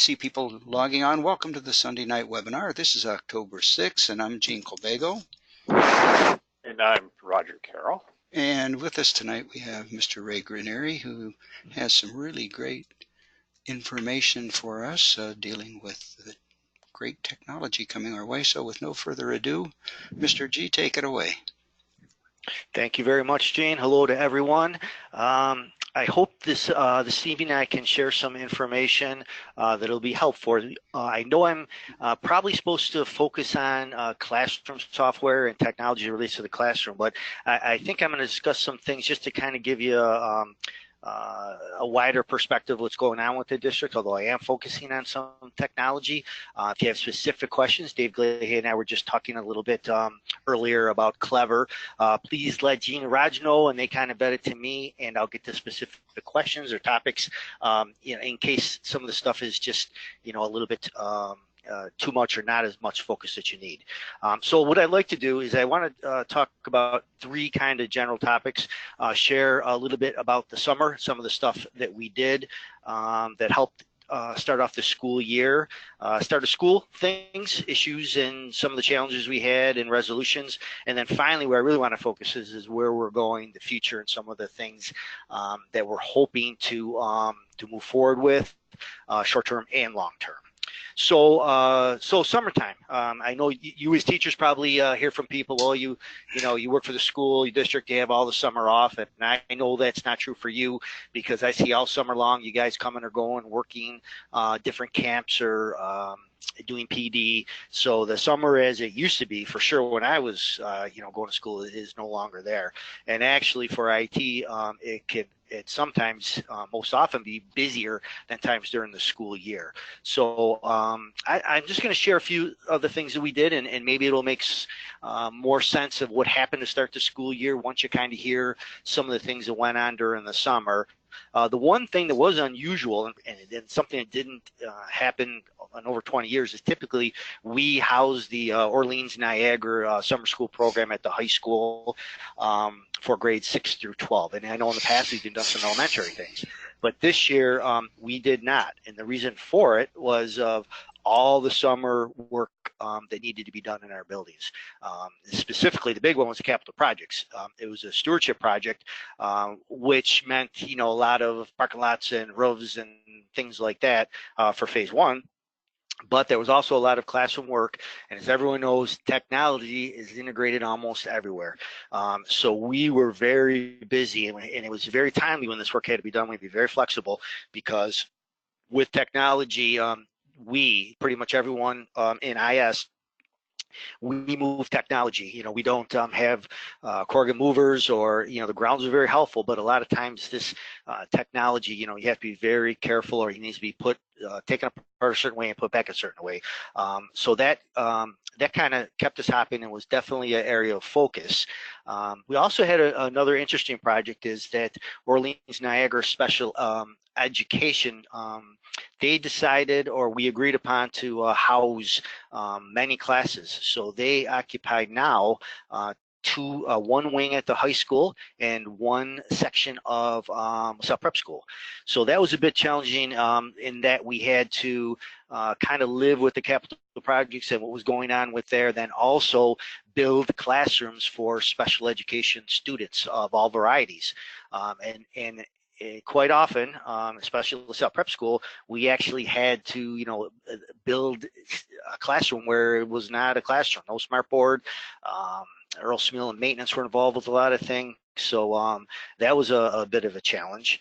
see people logging on. Welcome to the Sunday night webinar. This is October 6th, and I'm Gene Colbago. And I'm Roger Carroll. And with us tonight we have Mr. Ray Granieri, who has some really great information for us dealing with the great technology coming our way. So with no further ado, Mr. G, take it away. Thank you very much, Gene. Hello to everyone. I hope this evening I can share some information that'll be helpful. I know I'm probably supposed to focus on classroom software and technology related to the classroom, but I think I'm going to discuss some things just to kind of give you a wider perspective of what's going on with the district, although I am focusing on some technology. If you have specific questions, Dave Glahay and I were just talking a little bit earlier about Clever. Please let Gene and Raj know, and they kind of vet it to me, and I'll get to specific questions or topics in case some of the stuff is just a little bit too much or not as much focus that you need. So what I'd like to do is I want to talk about three kind of general topics, share a little bit about the summer, some of the stuff that we did that helped start off the school year, start of school things, issues, and some of the challenges we had and resolutions. And then finally, where I really want to focus is where we're going, the future, and some of the things that we're hoping to move forward with, short-term and long-term. So summertime. I know you as teachers probably hear from people, well, you work for the school, your district, you have all the summer off, and I know that's not true for you because I see all summer long you guys coming or going, working different camps or doing PD. So the summer as it used to be, for sure, when I was going to school, is no longer there. And actually for IT, it sometimes, most often, be busier than times during the school year. So I'm just going to share a few of the things that we did, and maybe it'll make more sense of what happened to start the school year once you kind of hear some of the things that went on during the summer. The one thing that was unusual and something that didn't happen in over 20 years is typically we house the Orleans Niagara summer school program at the high school for grades 6 through 12. And I know in the past we've done some elementary things, but this year we did not. And the reason for it was of all the summer work that needed to be done in our buildings. Specifically, the big one was the capital projects. It was a stewardship project, which meant, a lot of parking lots and roofs and things like that for phase one. But there was also a lot of classroom work, and as everyone knows, technology is integrated almost everywhere. So we were very busy, and it was very timely when this work had to be done. We'd be very flexible because with technology, we, pretty much everyone in IS, we move technology. We don't have Corrigan movers, or the grounds are very helpful, but a lot of times this technology, you have to be very careful, or it needs to be taken apart a certain way and put back a certain way. So that kind of kept us hopping and was definitely an area of focus. We also had another interesting project, is that Orleans Niagara Special Education, they decided, or we agreed upon, to house many classes. So they occupy now one wing at the high school and one section of South Prep School. So that was a bit challenging in that we had to kind of live with the capital projects and what was going on with there, then also build classrooms for special education students of all varieties. And quite often, especially with South Prep School, we actually had to, build a classroom where it was not a classroom, no smart board. Earl Smeal and maintenance were involved with a lot of things. So that was a bit of a challenge.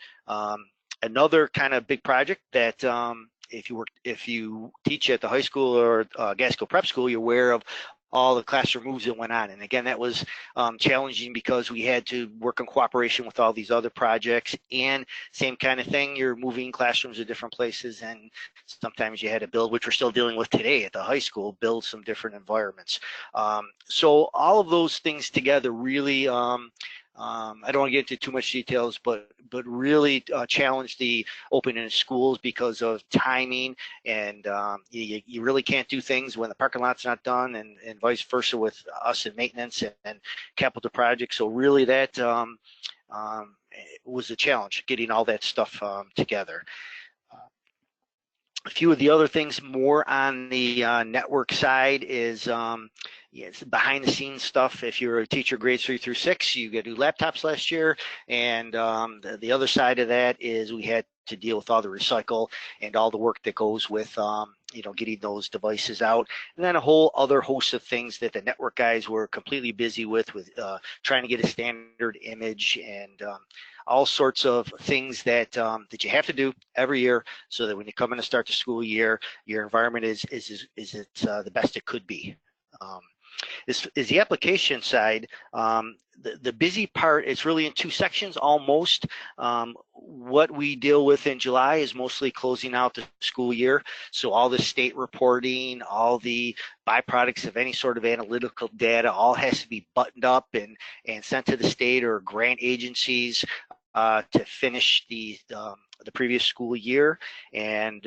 Another kind of big project that if you teach at the high school or Gaskell Prep School, you're aware of all the classroom moves that went on. And again, that was challenging because we had to work in cooperation with all these other projects, and same kind of thing, you're moving classrooms to different places, and sometimes you had to build, which we're still dealing with today at the high school, build some different environments. So all of those things together really, I don't want to get into too much details, but really challenge the opening of schools because of timing, and you really can't do things when the parking lot's not done, and vice versa with us in maintenance and capital projects. So really that was a challenge, getting all that stuff together. A few of the other things more on the network side is it's behind the scenes stuff. If you're a teacher grades 3 through 6, you get new laptops last year. And the other side of that is we had to deal with all the recycle and all the work that goes with getting those devices out. And then a whole other host of things that the network guys were completely busy with trying to get a standard image and all sorts of things that that you have to do every year so that when you come in to start the school year, your environment is the best it could be. Is the application side. The busy part is really in two sections almost. What we deal with in July is mostly closing out the school year. So all the state reporting, all the byproducts of any sort of analytical data, all has to be buttoned up and sent to the state or grant agencies to finish the previous school year. And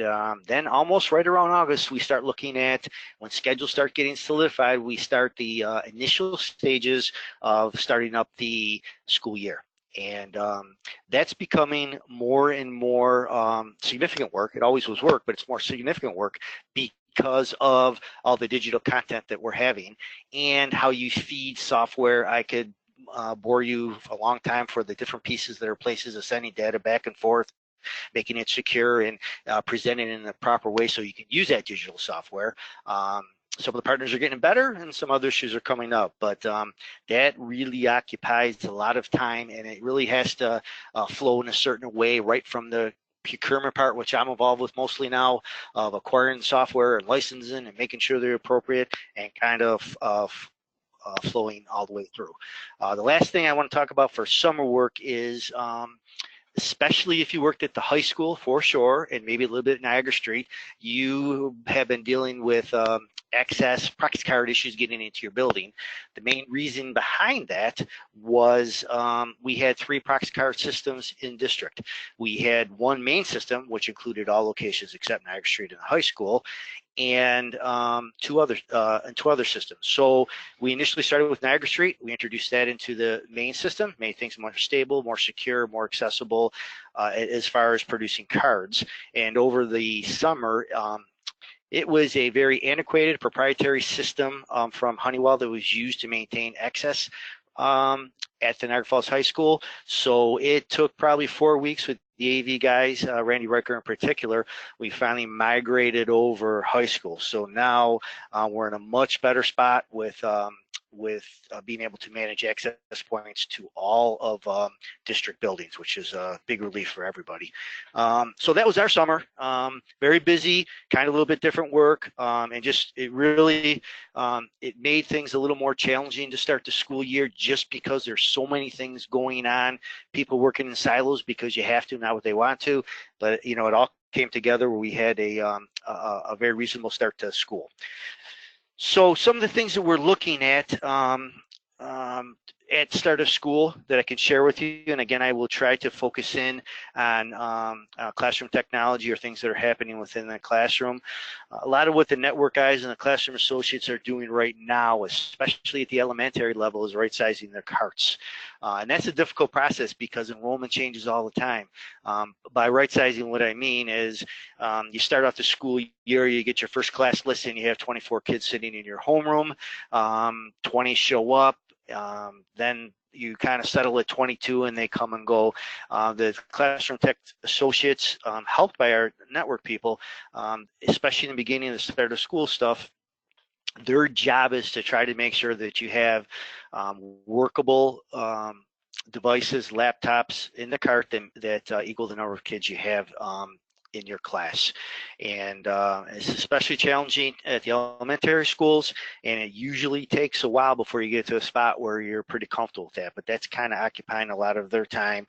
then almost right around August, we start looking at, when schedules start getting solidified, we start the initial stages of starting up the school year. And that's becoming more and more significant work. It always was work, but it's more significant work because of all the digital content that we're having and how you feed software. I could bore you a long time for the different pieces that are places of sending data back and forth, making it secure and presenting it in the proper way so you can use that digital software. Some of the partners are getting better and some other issues are coming up, but that really occupies a lot of time, and it really has to flow in a certain way right from the procurement part, which I'm involved with mostly now, of acquiring software and licensing and making sure they're appropriate, and kind of flowing all the way through. The last thing I want to talk about for summer work is especially if you worked at the high school for sure, and maybe a little bit at Niagara Street, you have been dealing with access proxy card issues getting into your building. The main reason behind that was we had 3 proxy card systems in district. We had one main system, which included all locations except Niagara Street and the high school, and two other systems. So we initially started with Niagara Street. We introduced that into the main system, made things more stable, more secure, more accessible as far as producing cards. And over the summer, it was a very antiquated proprietary system from Honeywell that was used to maintain access at the Niagara Falls High School. So it took probably 4 weeks with the AV guys, Randy Riker in particular. We finally migrated over high school. So now we're in a much better spot with being able to manage access points to all of district buildings, which is a big relief for everybody. So that was our summer. Very busy, kind of a little bit different work, and just it really it made things a little more challenging to start the school year just because there's so many things going on. People working in silos because you have to, not what they want to, but it all came together where we had a very reasonable start to school. So some of the things that we're looking at start of school that I can share with you, and again, I will try to focus in on classroom technology or things that are happening within the classroom. A lot of what the network guys and the classroom associates are doing right now, especially at the elementary level, is right-sizing their carts. And that's a difficult process because enrollment changes all the time. By right-sizing, what I mean is you start off the school year, you get your first class list, you have 24 kids sitting in your homeroom, 20 show up, then you kind of settle at 22 and they come and go. The classroom tech associates, helped by our network people, especially in the beginning of the start of school stuff, their job is to try to make sure that you have workable devices, laptops in the cart that equal the number of kids you have in your class. And it's especially challenging at the elementary schools, and it usually takes a while before you get to a spot where you're pretty comfortable with that, but that's kind of occupying a lot of their time.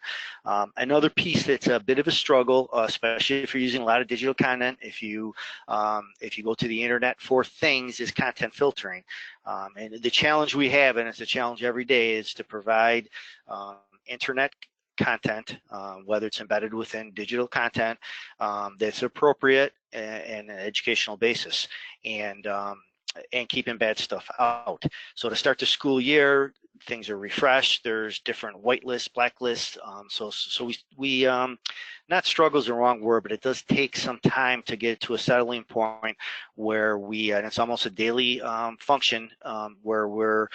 Another piece that's a bit of a struggle, especially if you're using a lot of digital content, if you go to the internet for things, is content filtering. And the challenge we have, and it's a challenge every day, is to provide internet content, whether it's embedded within digital content, that's appropriate and an educational basis, and keeping bad stuff out. So to start the school year, things are refreshed. There's different whitelists, blacklists. So we not struggle is the wrong word, but it does take some time to get to a settling point where and it's almost a daily function where we're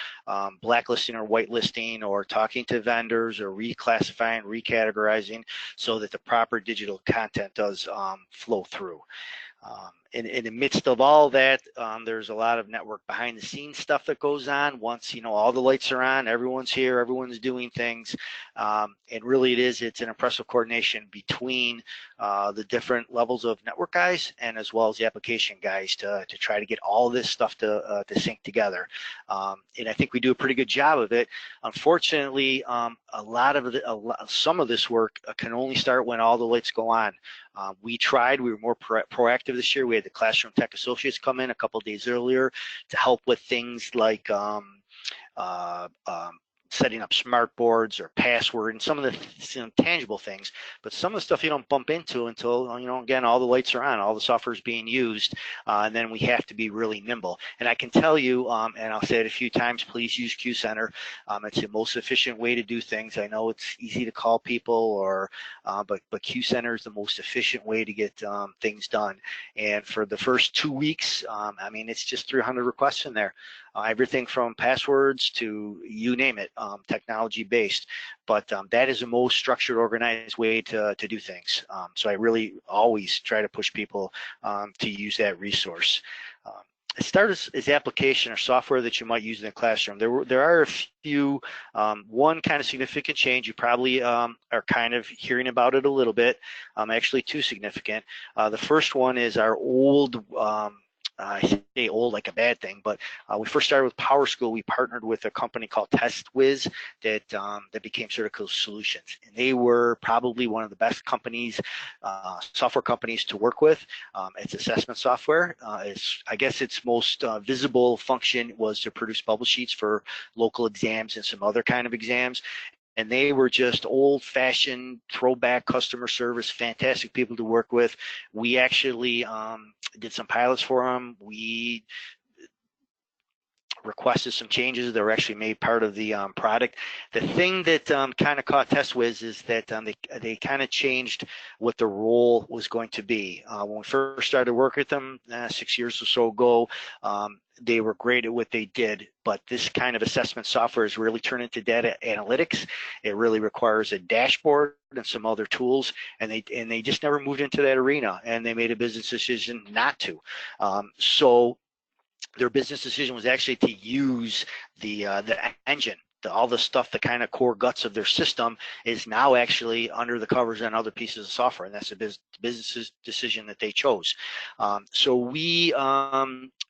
blacklisting or whitelisting or talking to vendors or reclassifying, recategorizing so that the proper digital content does flow through. In the midst of all that, there's a lot of network behind the scenes stuff that goes on. Once all the lights are on, everyone's here, everyone's doing things, and really it's an impressive coordination between the different levels of network guys and as well as the application guys to try to get all this stuff to sync together. And I think we do a pretty good job of it. Unfortunately, some of this work can only start when all the lights go on. We were more proactive this year. We had the Classroom Tech Associates come in a couple of days earlier to help with things like setting up smart boards or password and some of the tangible things, but some of the stuff you don't bump into until again all the lights are on, all the software is being used, and then we have to be really nimble. And I can tell you, and I'll say it a few times, please use QCenter. It's the most efficient way to do things. I know it's easy to call people, but QCenter is the most efficient way to get things done. And for the first 2 weeks, it's just 300 requests in there. Everything from passwords to you name it, technology based, but that is the most structured, organized way to do things. So I really always try to push people to use that resource. Start as application or software that you might use in the classroom. There are a few. One kind of significant change, you probably are kind of hearing about it a little bit. Actually, two significant. The first one is our old. I say old like a bad thing, but we first started with PowerSchool. We partnered with a company called TestWiz that became Certical Solutions, and they were probably one of the best companies, software companies to work with. It's assessment software. I guess its most visible function was to produce bubble sheets for local exams and some other kind of exams. And they were just old-fashioned throwback customer service, fantastic people to work with. We actually did some pilots for them. We requested some changes that were actually made part of the product. The thing that kind of caught TestWiz is that they kind of changed what the role was going to be. When we first started working with them 6 years or so ago, they were great at what they did, but this kind of assessment software has really turned into data analytics. It really requires a dashboard and some other tools, and they just never moved into that arena, and they made a business decision not to. So their business decision was actually to use the engine. All the stuff, the kind of core guts of their system is now actually under the covers on other pieces of software, and that's a business decision that they chose. So we saw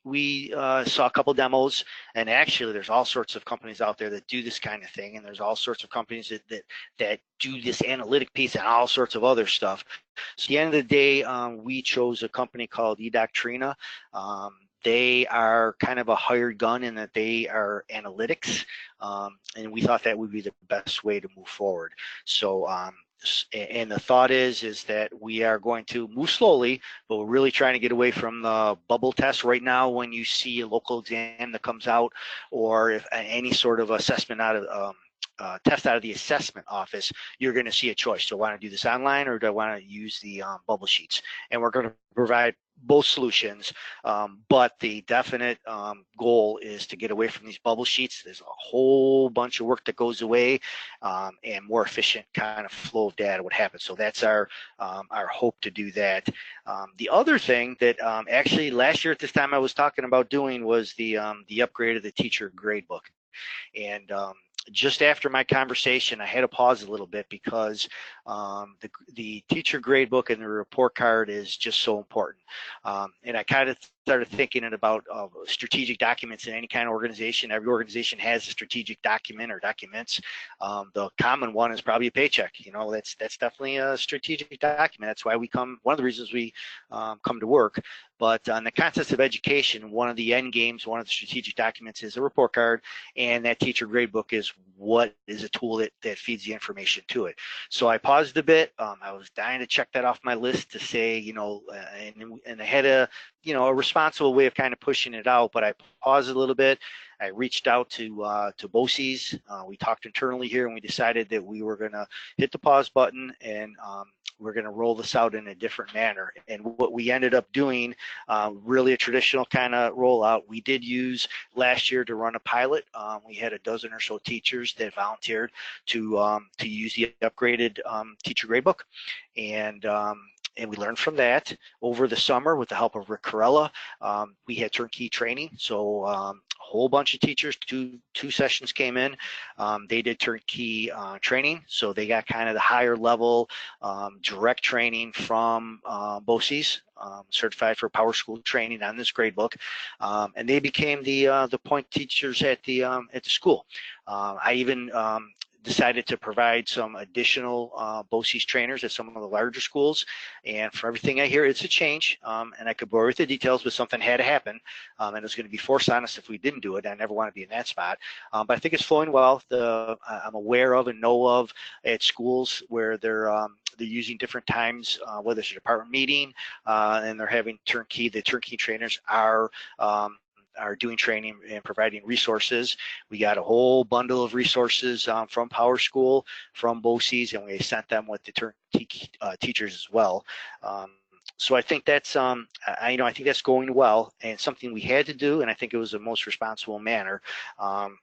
a couple demos, and actually there's all sorts of companies out there that do this kind of thing, and there's all sorts of companies that do this analytic piece and all sorts of other stuff. So at the end of the day, we chose a company called eDoctrina. They are kind of a hired gun in that they are analytics, and we thought that would be the best way to move forward. So, and the thought is that we are going to move slowly, but we're really trying to get away from the bubble test. Right now, when you see a local exam that comes out, or if any sort of assessment out of test out of the assessment office, you're going to see a choice. Do I want to do this online, or do I want to use the bubble sheets? And we're going to provide both solutions, but the definite goal is to get away from these bubble sheets. There's a whole bunch of work that goes away, and more efficient kind of flow of data would happen. So that's our hope to do that. The other thing that actually last year at this time I was talking about doing was the upgrade of the teacher gradebook. And just after my conversation, I had to pause a little bit because the teacher gradebook and the report card is just so important. And I kind of started thinking about strategic documents in any kind of organization. Every organization has a strategic document or documents. The common one is probably a paycheck. That's definitely a strategic document. That's why one of the reasons we come to work. But on the context of education, one of the end games, one of the strategic documents is a report card, and that teacher gradebook is a tool that feeds the information to it. So I paused a bit. I was dying to check that off my list to say, and I had a responsible way of kind of pushing it out, but I paused a little bit. I reached out to BOCES. We talked internally here, and we decided that we were going to hit the pause button, and we're going to roll this out in a different manner. And what we ended up doing, really a traditional kind of rollout. We did use last year to run a pilot. We had a dozen or so teachers that volunteered to use the upgraded teacher gradebook, and we learned from that over the summer with the help of Rick Corella. We had turnkey training, so a whole bunch of teachers, two sessions came in. They did turnkey training, so they got kind of the higher level direct training from BOCES, certified for PowerSchool training on this gradebook, and they became the point teachers at the school. I even decided to provide some additional BOCES trainers at some of the larger schools, and from everything I hear, it's a change, and I could bore with the details, but something had to happen, and it was going to be forced on us if we didn't do it. I never want to be in that spot, but I think it's flowing well. I'm aware of and know of at schools where they're using different times, whether it's a department meeting, and they're having turnkey. The turnkey trainers are doing training and providing resources. We got a whole bundle of resources from PowerSchool, from BOCES, and we sent them with the turnkey teachers as well. So I think that's I think that's going well, and something we had to do, and I think it was the most responsible manner.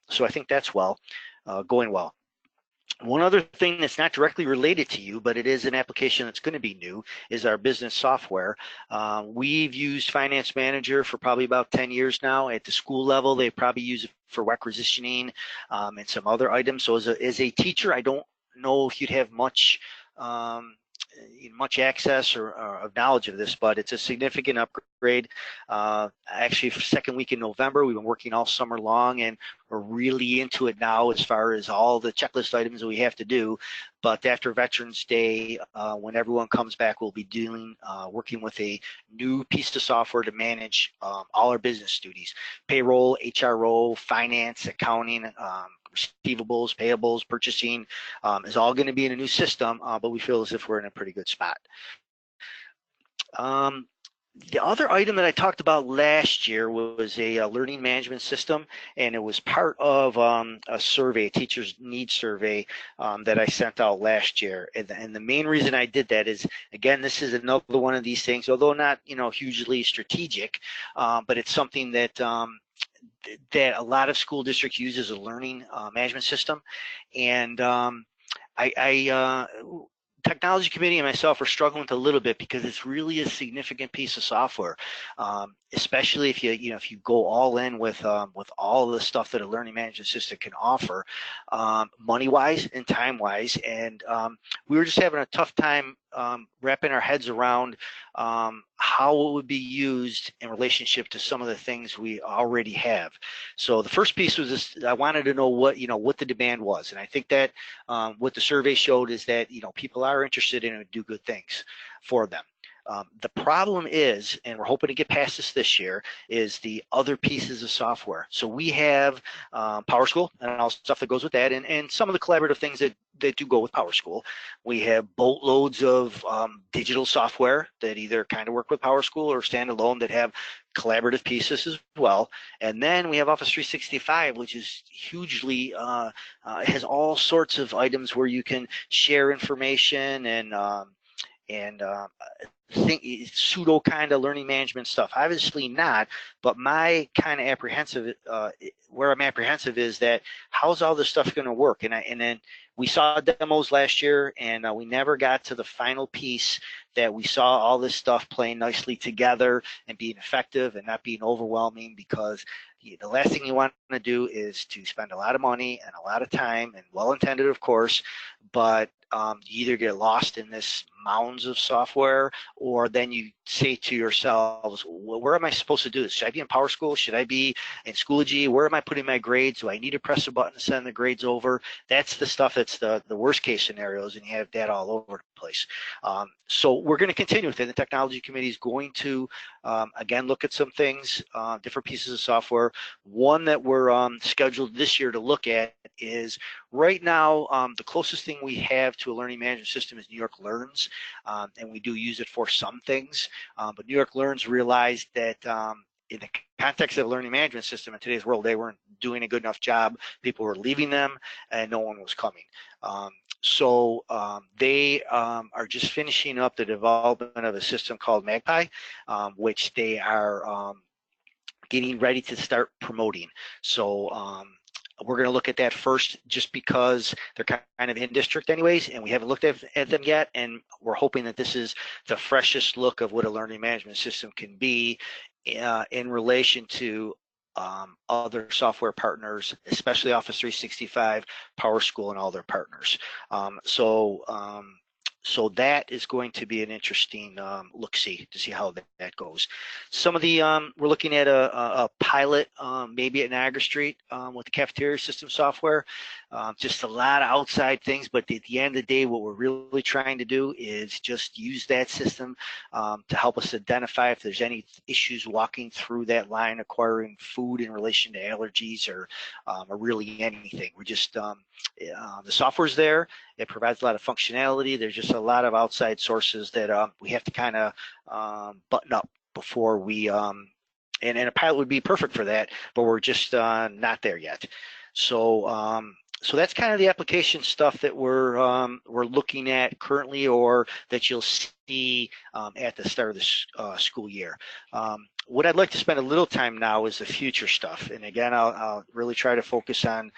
So I think that's going well. One other thing that's not directly related to you, but it is an application that's going to be new, is our business software. We've used Finance Manager for probably about 10 years now. At the school level, they probably use it for requisitioning and some other items. So as a teacher, I don't know if you'd have much access or knowledge of this, but it's a significant upgrade. Actually, for second week in November, we've been working all summer long, and we're really into it now as far as all the checklist items that we have to do. But after Veterans Day, when everyone comes back, we'll be working with a new piece of software to manage all our business duties: payroll, HRO, finance, accounting, receivables, payables, purchasing, is all going to be in a new system, but we feel as if we're in a pretty good spot. The other item that I talked about last year was a learning management system, and it was part of a survey, a teacher's needs survey that I sent out last year. And the main reason I did that is, again, this is another one of these things, although not hugely strategic, but it's something that a lot of school districts use as a learning management system. And Technology Committee and myself are struggling with a little bit because it's really a significant piece of software, especially if you go all in with all the stuff that a learning management system can offer, money-wise and time-wise. And we were just having a tough time wrapping our heads around how it would be used in relationship to some of the things we already have. So the first piece was this: I wanted to know what the demand was, and I think that what the survey showed is that people are interested in it and do good things for them. The problem is, and we're hoping to get past this year, is the other pieces of software. So we have PowerSchool and all stuff that goes with that, and some of the collaborative things that do go with PowerSchool. We have boatloads of digital software that either kind of work with PowerSchool or standalone that have collaborative pieces as well. And then we have Office 365, which is hugely has all sorts of items where you can share information and pseudo kind of learning management stuff. Obviously not, but my kind of where I'm apprehensive is that how's all this stuff going to work? And then we saw demos last year, and we never got to the final piece that we saw all this stuff playing nicely together and being effective and not being overwhelming, because the last thing you want to do is to spend a lot of money and a lot of time, and well-intended, of course, but you either get lost in this mounds of software, or then you say to yourselves, well, where am I supposed to do this? Should I be in PowerSchool? Should I be in Schoology? Where am I putting my grades? Do I need to press a button to send the grades over? That's the stuff that's the worst case scenarios, and you have that all over the place. So we're going to continue with it. The technology committee is going to, again, look at some things, different pieces of software. One that we're scheduled this year to look at is right now, the closest thing we have to a learning management system is New York Learns, and we do use it for some things. But New York Learns realized that in the context of a learning management system in today's world, they weren't doing a good enough job. People were leaving them and no one was coming. So they are just finishing up the development of a system called Magpie, which they are getting ready to start promoting. So we're going to look at that first just because they're kind of in district anyways, and we haven't looked at them yet, and we're hoping that this is the freshest look of what a learning management system can be in relation to other software partners, especially Office 365, PowerSchool, and all their partners. So that is going to be an interesting look-see to see how that goes. Some of the, we're looking at a pilot maybe at Niagara Street with the cafeteria system software. Just a lot of outside things, but at the end of the day, what we're really trying to do is just use that system to help us identify if there's any issues walking through that line, acquiring food in relation to allergies or really anything. We're just, the software's there. It provides a lot of functionality. There's just a lot of outside sources that we have to kind of button up before we, and a pilot would be perfect for that, but we're just not there yet. So, so that's kind of the application stuff that we're looking at currently, or that you'll see at the start of the school year. What I'd like to spend a little time now is the future stuff, and again, I'll really try to focus on.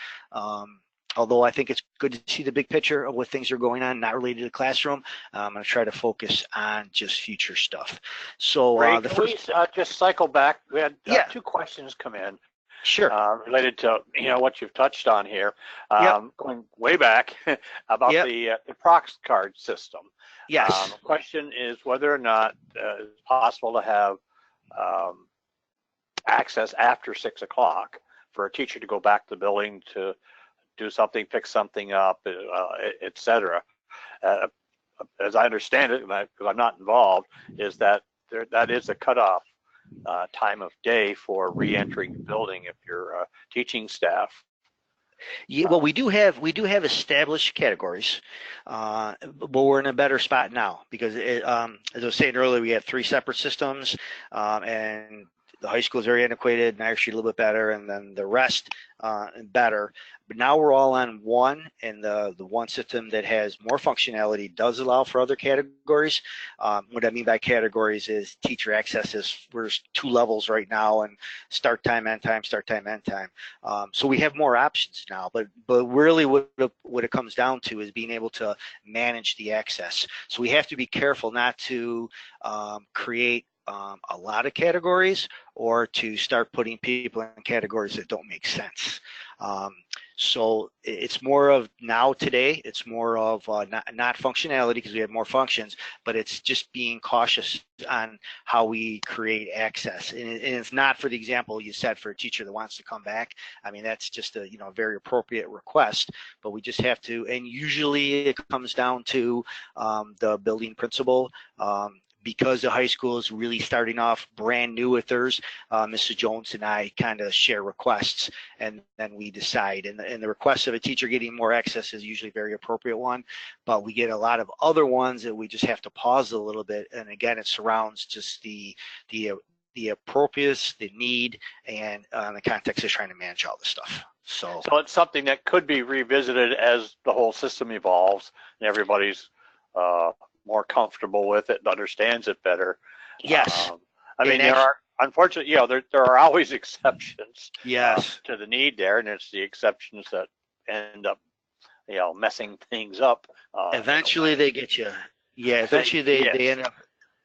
Although I think it's good to see the big picture of what things are going on, not related to the classroom, I'm going to try to focus on just future stuff. So Ray, the can first, we just cycle back? We had yeah, two questions come in sure, related to what you've touched on here, yep, going way back about yep, the prox card system. yes. The question is whether or not it's possible to have access after 6 o'clock for a teacher to go back to the building to do something, pick something up, etc. As I understand it, because I'm not involved, is that that is a cutoff time of day for re-entering the building if you're teaching staff. Yeah, well, we do have established categories, but we're in a better spot now because as I was saying earlier, we have 3 separate systems, and the high school is very antiquated, Niagara Street a little bit better, and then the rest better. But now we're all on one, and the one system that has more functionality does allow for other categories. What I mean by categories is teacher access is, there's 2 levels right now, and start time, end time, start time, end time. So we have more options now, but really what it comes down to is being able to manage the access. So we have to be careful not to create a lot of categories or to start putting people in categories that don't make sense. So it's more of now today, it's more of not functionality because we have more functions, but it's just being cautious on how we create access. And it's not for the example you said for a teacher that wants to come back. I mean, that's just a very appropriate request, but we just have to, and usually it comes down to the building principal. Because the high school is really starting off brand new with theirs, Mrs. Jones and I kind of share requests, and then we decide. And the request of a teacher getting more access is usually a very appropriate one, but we get a lot of other ones that we just have to pause a little bit. And again, it surrounds just the appropriateness, the need, and the context of trying to manage all this stuff. So it's something that could be revisited as the whole system evolves and everybody's more comfortable with it and understands it better. yes, I mean, there are, unfortunately, there are always exceptions yes, to the need there, and it's the exceptions that end up, messing things up. eventually they get you. Yeah, eventually they end up,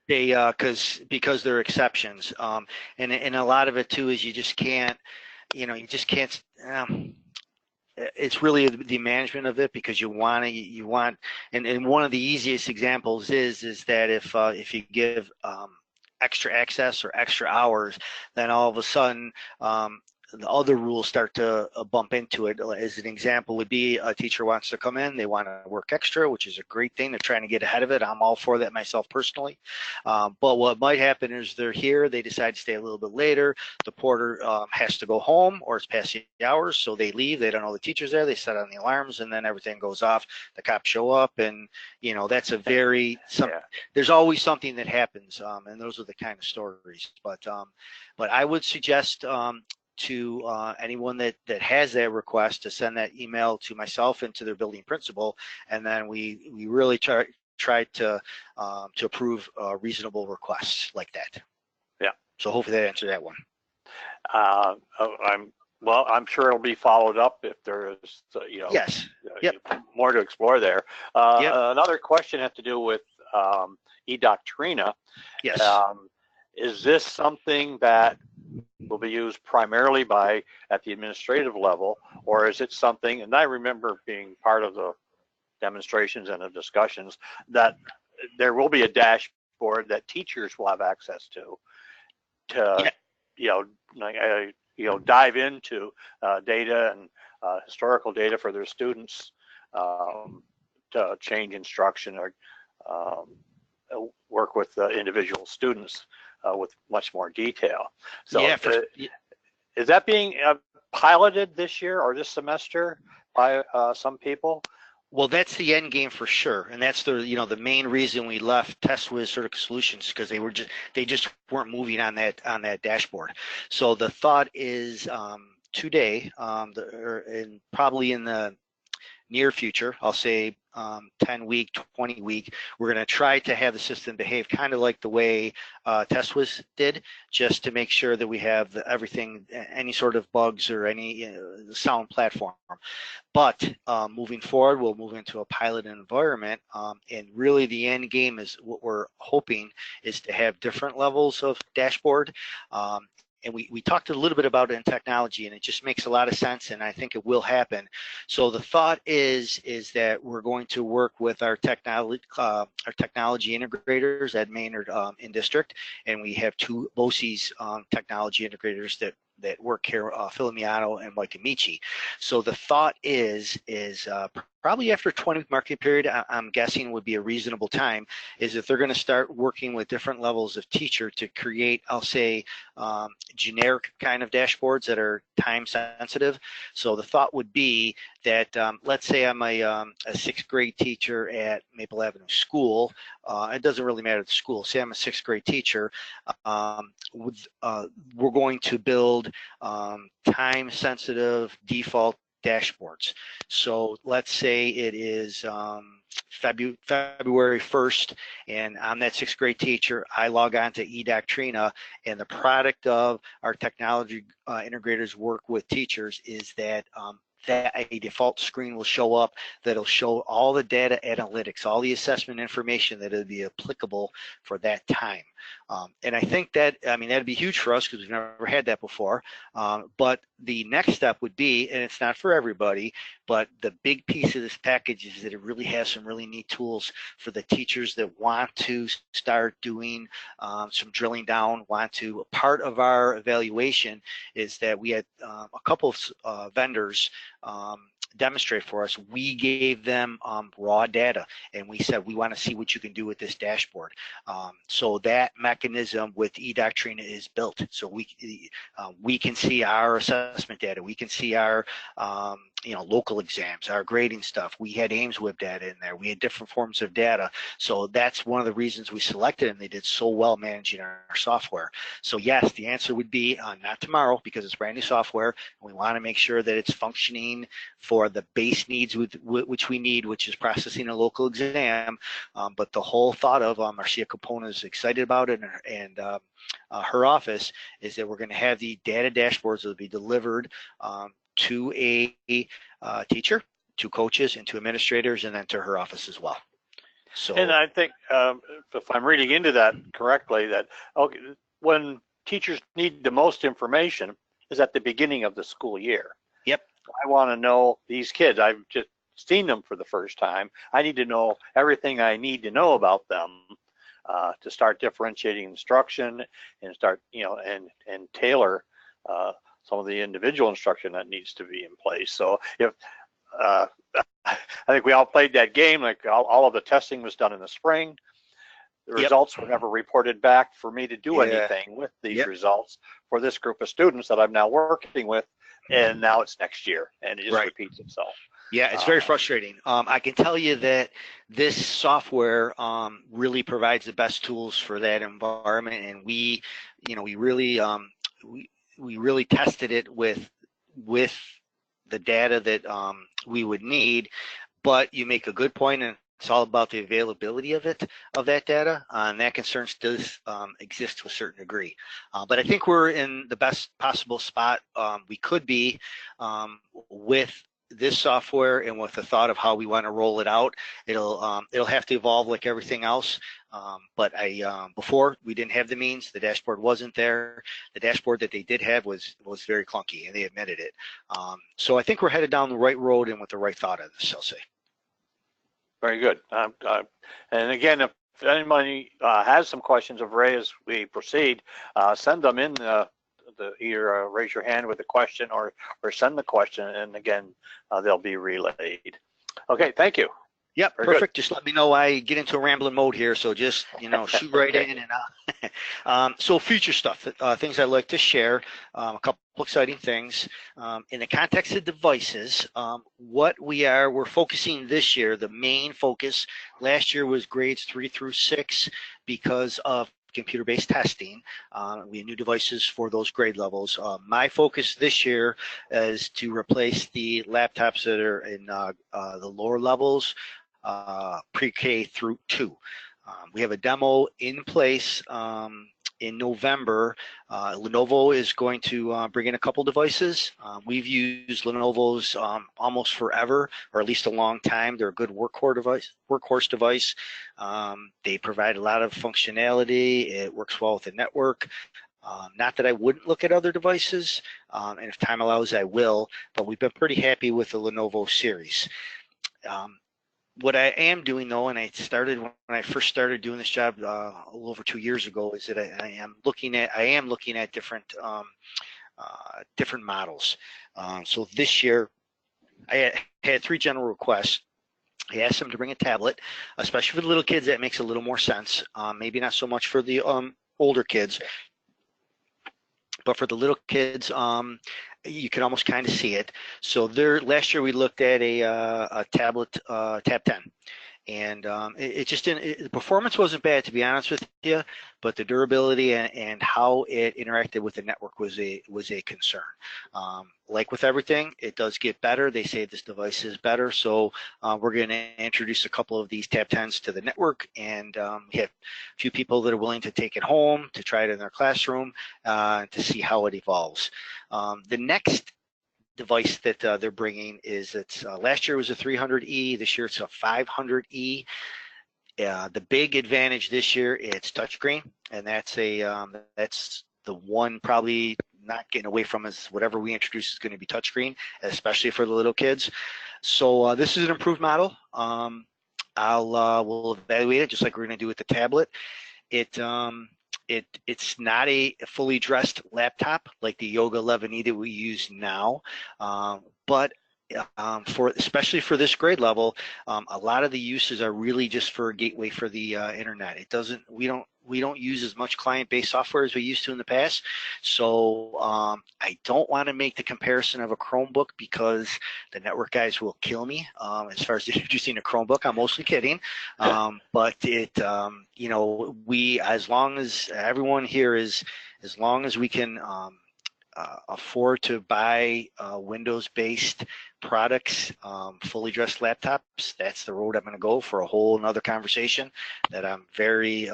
because they're exceptions. And a lot of it too is you just can't, it's really the management of it, because you want, and one of the easiest examples is that if you give extra access or extra hours, then all of a sudden the other rules start to bump into it. As an example would be a teacher wants to come in, they want to work extra, which is a great thing. They're trying to get ahead of it. I'm all for that myself personally. But what might happen is they're here, they decide to stay a little bit later. The porter has to go home or it's past the hours, so they leave. They don't know the teacher's there. They set on the alarms and then everything goes off. The cops show up and, that's a very, there's always something that happens, and those are the kind of stories. But I would suggest to anyone that has that request to send that email to myself and to their building principal, and then we really try to approve reasonable requests like that. Yeah. So hopefully that answered that one. I'm sure it'll be followed up if there is, Yes. Yep. more to explore there. Yep. Another question had to do with eDoctrina. Yes. Is this something that will be used primarily at the administrative level, or is it something, and I remember being part of the demonstrations and the discussions, that there will be a dashboard that teachers will have access to dive into data and historical data for their students to change instruction or work with individual students with much more detail. So is that being piloted this year or this semester by some people? Well, that's the end game for sure, and that's the main reason we left TestWiz Surgical Solutions, because they just weren't moving on that dashboard. So the thought is today, and probably in the near future, I'll say 10-week, 20-week, we're going to try to have the system behave kind of like the way TestWiz did, just to make sure that we have everything, any sort of bugs or any sound platform. But moving forward, we'll move into a pilot environment, and really the end game is what we're hoping is to have different levels of dashboard. And we talked a little bit about it in technology, and it just makes a lot of sense, and I think it will happen. So the thought is that we're going to work with our technology integrators at Maynard in district, and we have two BOCES technology integrators that work here, Phil Miano and Mike Amici. So the thought is probably after 20-week marketing period, I'm guessing would be a reasonable time, is that they're going to start working with different levels of teacher to create, I'll say, generic kind of dashboards that are time sensitive. So the thought would be that let's say I'm a sixth grade teacher at Maple Avenue School. It doesn't really matter the school. Say I'm a sixth grade teacher. We're going to build time sensitive default dashboards. So let's say it is February 1st, and I'm that sixth grade teacher. I log on to eDoctrina, and the product of our technology integrators work with teachers is that that a default screen will show up that'll show all the data analytics, all the assessment information that will be applicable for that time. And I think that, that'd be huge for us because we've never had that before. But the next step would be, and it's not for everybody, but the big piece of this package is that it really has some really neat tools for the teachers that want to start doing some drilling down, part of our evaluation is that we had a couple of vendors demonstrate for us. We gave them raw data, and we said, we want to see what you can do with this dashboard. So that mechanism with eDoctrina is built. So we can see our assessment data. We can see our local exams, our grading stuff. We had AIMSWeb data in there. We had different forms of data. So that's one of the reasons we selected them. They did so well managing our software. So yes, the answer would be not tomorrow, because it's brand new software. And we want to make sure that it's functioning for the base needs which we need, which is processing a local exam. But the whole thought of Marcia Capone is excited about it, and her office is that we're going to have the data dashboards that will be delivered to a teacher, to coaches, and to administrators, and then to her office as well. So, and I think if I'm reading into that correctly, that when teachers need the most information is at the beginning of the school year. Yep. I want to know these kids. I've just seen them for the first time. I need to know everything I need to know about them to start differentiating instruction and start, and tailor some of the individual instruction that needs to be in place. So if I think we all played that game, like all of the testing was done in the spring. The results were never reported back for me to do anything with these results for this group of students that I'm now working with, and now it's next year, and it just repeats itself. Yeah, it's very frustrating. I can tell you that this software really provides the best tools for that environment, and we really we really tested it with the data that we would need. But you make a good point, and it's all about the availability of that data, and that concerns does exist to a certain degree. But I think we're in the best possible spot we could be with this software and with the thought of how we want to roll it out. It'll have to evolve like everything else. But before we didn't have the means, the dashboard wasn't there. The dashboard that they did have was very clunky, and they admitted it. So I think we're headed down the right road and with the right thought of this, I'll say. Very good. And again, if anybody has some questions of Ray as we proceed, send them in either raise your hand with a question or send the question, and again, they'll be relayed. Okay, thank you. Yep, perfect. Good. Just let me know I get into a rambling mode here, so just shoot right in. And so future stuff, things I'd like to share, a couple exciting things in the context of devices. What we're focusing this year, the main focus last year was grades 3 through 6 because of computer-based testing. We have new devices for those grade levels. My focus this year is to replace the laptops that are in the lower levels, pre-K through 2. We have a demo in place in November. Lenovo is going to bring in a couple devices. We've used Lenovo's almost forever, or at least a long time. They're a good workhorse device. They provide a lot of functionality. It works well with the network. Not that I wouldn't look at other devices, and if time allows, I will, but we've been pretty happy with the Lenovo series. What I am doing though, and when I first started doing this job a little over 2 years ago, is that I am looking at different models. So this year, I had 3 general requests. I asked them to bring a tablet, especially for the little kids. That makes a little more sense. Maybe not so much for the older kids, but for the little kids, you can almost kind of see it. So last year we looked at a tablet, Tab 10, and it just didn't. The performance wasn't bad, to be honest with you, but the durability and how it interacted with the network was a concern. Like with everything, it does get better. They say this device is better, so we're going to introduce a couple of these Tab 10s to the network, and we have a few people that are willing to take it home to try it in their classroom to see how it evolves. The next device that they're bringing is last year was a 300E. This year it's a 500E. The big advantage this year, it's touchscreen, and that's the one probably not getting away from is whatever we introduce is going to be touchscreen, especially for the little kids. So this is an improved model. We'll evaluate it just like we're going to do with the tablet. It's not a fully dressed laptop like the Yoga 11E that we use now, but especially for this grade level, a lot of the uses are really just for a gateway for the internet. We don't use as much client-based software as we used to in the past. So I don't want to make the comparison of a Chromebook because the network guys will kill me as far as introducing a Chromebook. I'm mostly kidding. But as long as everyone here as long as we can afford to buy Windows-based products, fully dressed laptops, that's the road I'm going to go for a whole another conversation that I'm very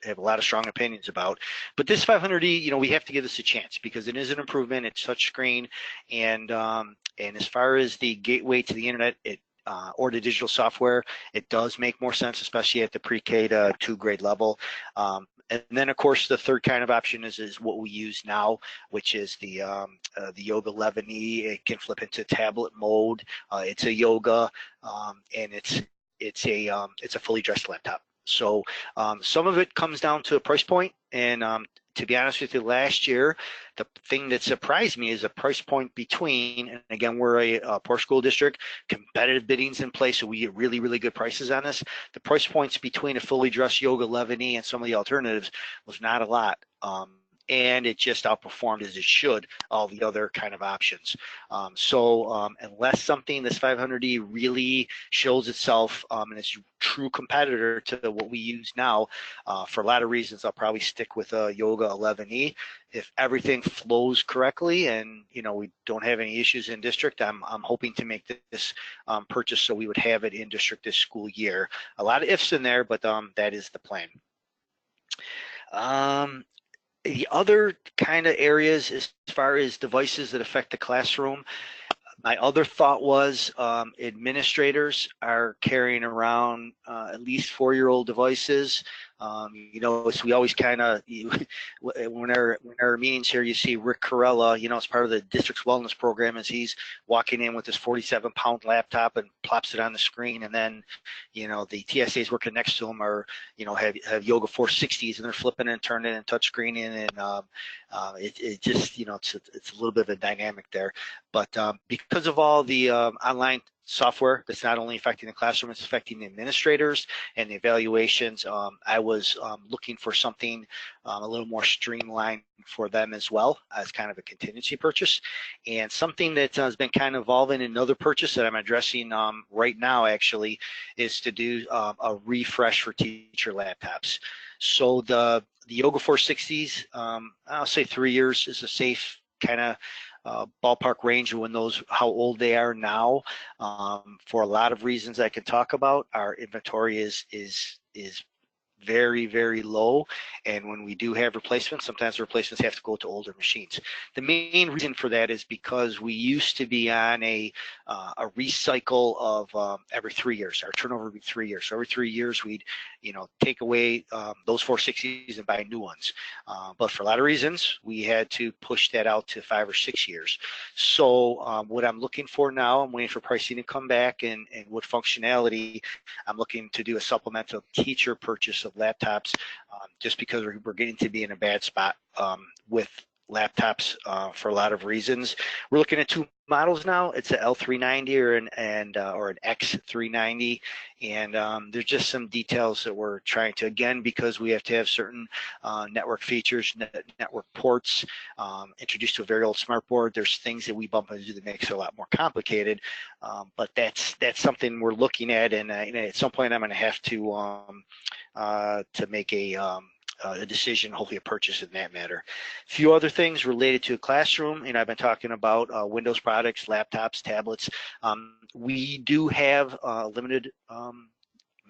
have a lot of strong opinions about. But this 500E, we have to give this a chance because it is an improvement. It's touchscreen, and as far as the gateway to the internet, or the digital software, it does make more sense, especially at the pre-K to 2 grade level. And then, of course, the third kind of option is what we use now, which is the Yoga 11E. It can flip into tablet mode. It's a Yoga, and it's a fully dressed laptop. So some of it comes down to a price point, and to be honest with you, last year, the thing that surprised me is the price point between, and again, we're a poor school district, competitive biddings in place, so we get really, really good prices on this. The price points between a fully dressed Yoga 11E and some of the alternatives was not a lot. And it just outperformed as it should all the other kind of options. Unless something, this 500E really shows itself and is a true competitor to what we use now, for a lot of reasons, I'll probably stick with a Yoga 11E. If everything flows correctly and we don't have any issues in district, I'm hoping to make this purchase so we would have it in district this school year. A lot of ifs in there, but that is the plan. The other kind of areas as far as devices that affect the classroom, my other thought was administrators are carrying around at least 4-year-old devices. So we always kind of, when our meetings here, you see Rick Corella, as part of the district's wellness program, as he's walking in with his 47-pound laptop and plops it on the screen, and then, the TSAs working next to him are, have Yoga 460s, and they're flipping and turning and touch screening, and it just, it's a little bit of a dynamic there. But because of all the online software that's not only affecting the classroom, it's affecting the administrators and the evaluations, I was looking for something a little more streamlined for them as well, as kind of a contingency purchase. And something that has been kind of evolving in another purchase that I'm addressing right now actually is to do a refresh for teacher laptops. So the Yoga 460s, I'll say 3 years is a safe kind of ballpark range of how old they are now. For a lot of reasons I can talk about, our inventory is very, very low, and when we do have replacements, sometimes the replacements have to go to older machines. The main reason for that is because we used to be on a recycle of every 3 years. Our turnover would be 3 years. So every 3 years we'd take away those 460s and buy new ones. But for a lot of reasons, we had to push that out to 5 or 6 years. So what I'm looking for now, I'm waiting for pricing to come back and what functionality. I'm looking to do a supplemental teacher purchase of laptops, just because we're getting to be in a bad spot with laptops for a lot of reasons. We're looking at 2 models now. It's an L390 or an X390, and there's just some details that we're trying to, again, because we have to have certain network features, network ports, introduced to a very old smart board. There's things that we bump into that makes it a lot more complicated, but that's something we're looking at, and at some point I'm going to have to make a decision, hopefully a purchase in that matter. A few other things related to a classroom, and I've been talking about Windows products, laptops, tablets. We do have limited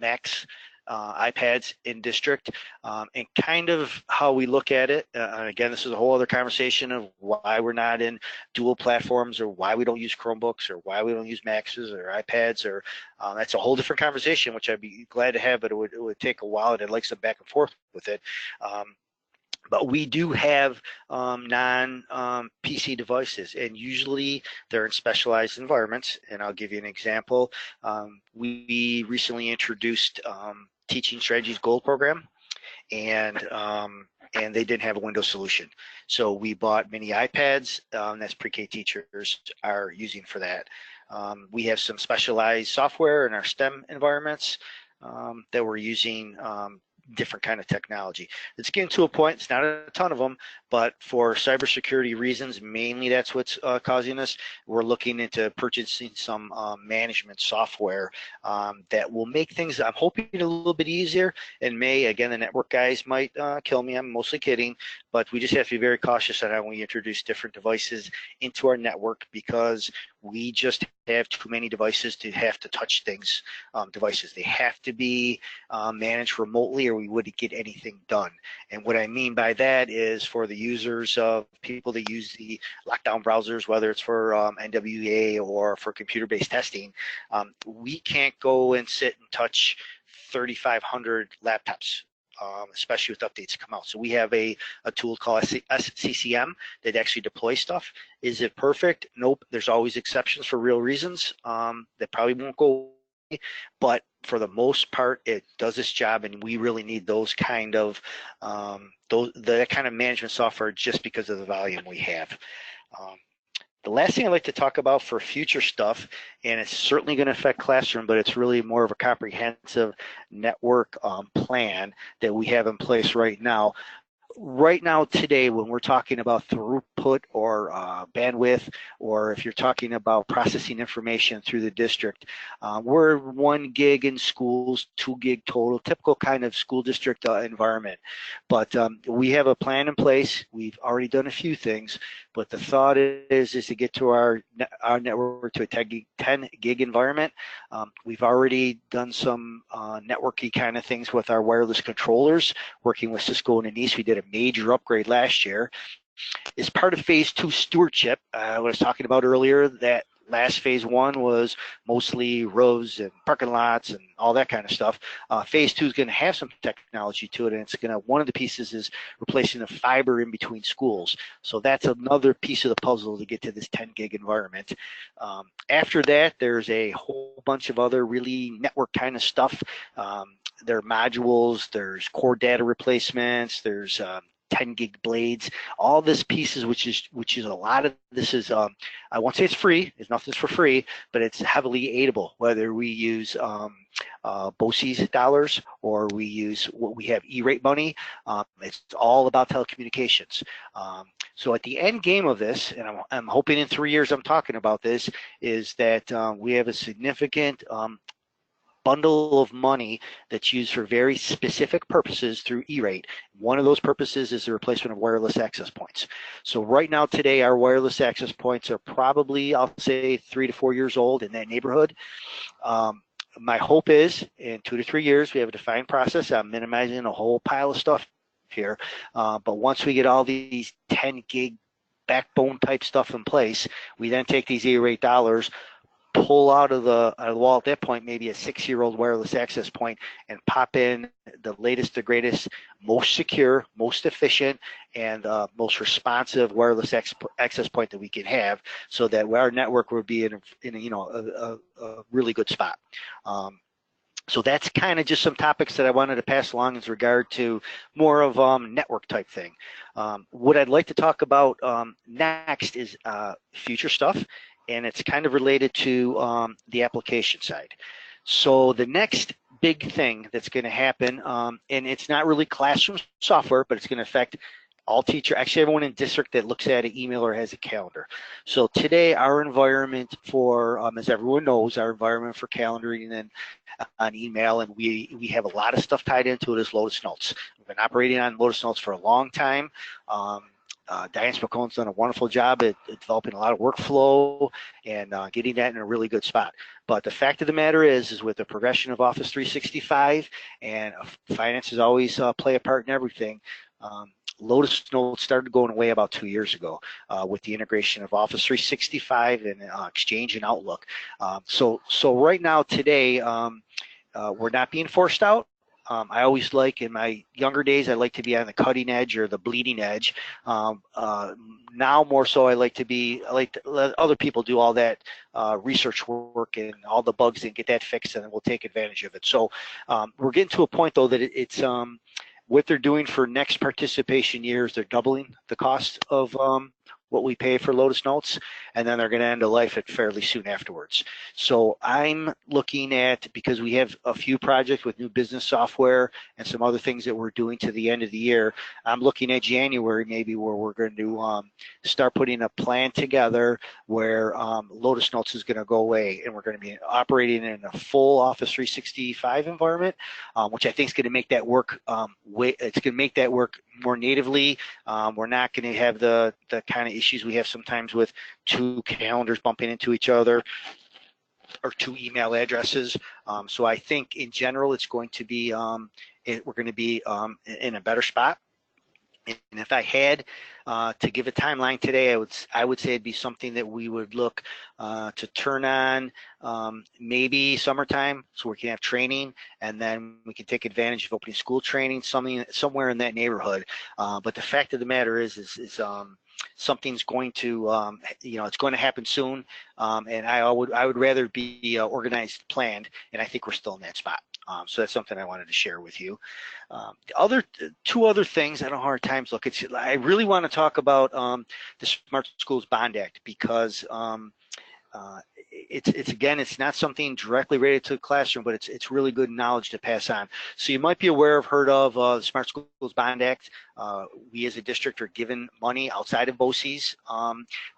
Macs, iPads in district, and kind of how we look at it. Again, this is a whole other conversation of why we're not in dual platforms, or why we don't use Chromebooks, or why we don't use Macs or iPads, or that's a whole different conversation, which I'd be glad to have, but it would take a while, and I'd like some back and forth with it. But we do have non-PC devices, and usually they're in specialized environments. And I'll give you an example. We recently introduced Teaching Strategies Gold program, and they didn't have a Windows solution. So we bought mini iPads that's pre-K teachers are using for that. We have some specialized software in our STEM environments that we're using different kind of technology. It's getting to a point, it's not a ton of them, but for cybersecurity reasons, mainly that's what's causing us. We're looking into purchasing some management software that will make things, I'm hoping, a little bit easier. And May, again, the network guys might kill me, I'm mostly kidding, but we just have to be very cautious on how we introduce different devices into our network, because we just have too many devices to have to touch things, devices. They have to be managed remotely, or we wouldn't get anything done. And what I mean by that is, for the users of people that use the lockdown browsers, whether it's for NWA or for computer-based testing, we can't go and sit and touch 3,500 laptops, especially with updates come out. So we have a tool called SCCM that actually deploys stuff. Is it perfect? Nope. There's always exceptions for real reasons that probably won't go away, but for the most part, it does its job, and we really need those kind of that kind of management software just because of the volume we have. The last thing I'd like to talk about for future stuff, and it's certainly going to affect classroom, but it's really more of a comprehensive network plan that we have in place right now. Right now today, when we're talking about throughput or bandwidth, or if you're talking about processing information through the district, we're 1 gig in schools, 2 gig total, typical kind of school district environment. But we have a plan in place. We've already done a few things, but the thought is to get to our network to a 10 gig environment. We've already done some networky kind of things with our wireless controllers, working with Cisco and Anise. We did a major upgrade last year. As part of phase 2 stewardship, I was talking about earlier that last phase 1 was mostly roads and parking lots and all that kind of stuff. Phase 2 is going to have some technology to it, and it's going to, one of the pieces is replacing the fiber in between schools. So that's another piece of the puzzle to get to this 10 gig environment. After that, there's a whole bunch of other really network kind of stuff. There are modules, there's core data replacements, there's 10 gig blades, all this pieces, which is a lot of this is, I won't say it's free, nothing's for free, but it's heavily aidable, whether we use BOCES dollars or we use what we have E-rate money. It's all about telecommunications. So at the end game of this, and I'm hoping in 3 years I'm talking about this, is that we have a significant bundle of money that's used for very specific purposes through E-rate. One of those purposes is the replacement of wireless access points. So right now today, our wireless access points are probably, I'll say, 3 to 4 years old, in that neighborhood. My hope is in 2 to 3 years, we have a defined process. I'm minimizing a whole pile of stuff here. But once we get all these 10 gig backbone type stuff in place, we then take these E-rate dollars, pull out of the wall at that point, maybe a 6-year-old wireless access point, and pop in the latest, the greatest, most secure, most efficient, and most responsive wireless access point that we can have, so that our network will be in a really good spot. So that's kind of just some topics that I wanted to pass along in regard to more of network type thing. What I'd like to talk about next is future stuff, and it's kind of related to the application side. So the next big thing that's going to happen, and it's not really classroom software, but it's going to affect all teacher, actually everyone in district that looks at an email or has a calendar. So today our environment for, as everyone knows, our environment for calendaring and on email, and we have a lot of stuff tied into it, is Lotus Notes. We've been operating on Lotus Notes for a long time. Diane Spacone's done a wonderful job at developing a lot of workflow and getting that in a really good spot. But the fact of the matter is with the progression of Office 365, and finances always play a part in everything, Lotus Notes started going away about 2 years ago with the integration of Office 365 and Exchange and Outlook. So right now, today, we're not being forced out. I always like, in my younger days, I like to be on the cutting edge or the bleeding edge. Now more so, I like to let other people do all that research work and all the bugs and get that fixed, and then we'll take advantage of it. So we're getting to a point, though, that it's what they're doing for next participation years, they're doubling the cost of what we pay for Lotus Notes, and then they're going to end of life it fairly soon afterwards. So I'm looking at, because we have a few projects with new business software and some other things that we're doing to the end of the year, I'm looking at January maybe where we're going to start putting a plan together where Lotus Notes is going to go away, and we're going to be operating in a full Office 365 environment, which I think is going to make that work. It's going to make that work more natively. We're not going to have the kind of issues we have sometimes with two calendars bumping into each other or two email addresses. So I think in general it's going to be we're going to be in a better spot. And if I had to give a timeline today, I would say it'd be something that we would look to turn on maybe summertime, so we can have training, and then we can take advantage of opening school training, somewhere in that neighborhood. But the fact of the matter is something's going to, it's going to happen soon. And I would rather be organized, planned, and I think we're still in that spot. So that's something I wanted to share with you. The two other things, I don't know how hard times look. I really want to talk about the Smart Schools Bond Act, because it's not something directly related to the classroom, but it's really good knowledge to pass on. So you might be heard of the Smart Schools Bond Act. We as a district are given money outside of BOCES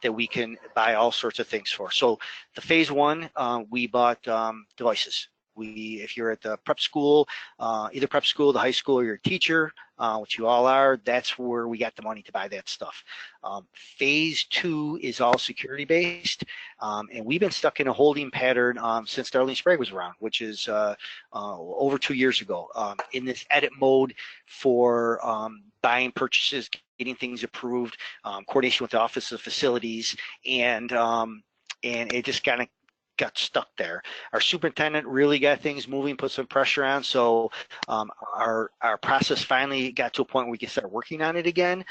that we can buy all sorts of things for. So the phase one, we bought devices. If you're at the prep school, either prep school, the high school, or you're a teacher, which you all are, that's where we got the money to buy that stuff. Phase two is all security based, and we've been stuck in a holding pattern since Darlene Sprague was around, which is over 2 years ago, in this edit mode for buying purchases, getting things approved, coordination with the Office of Facilities, and it just kind of got stuck there. Our superintendent really got things moving, put some pressure on, so our process finally got to a point where we can start working on it again.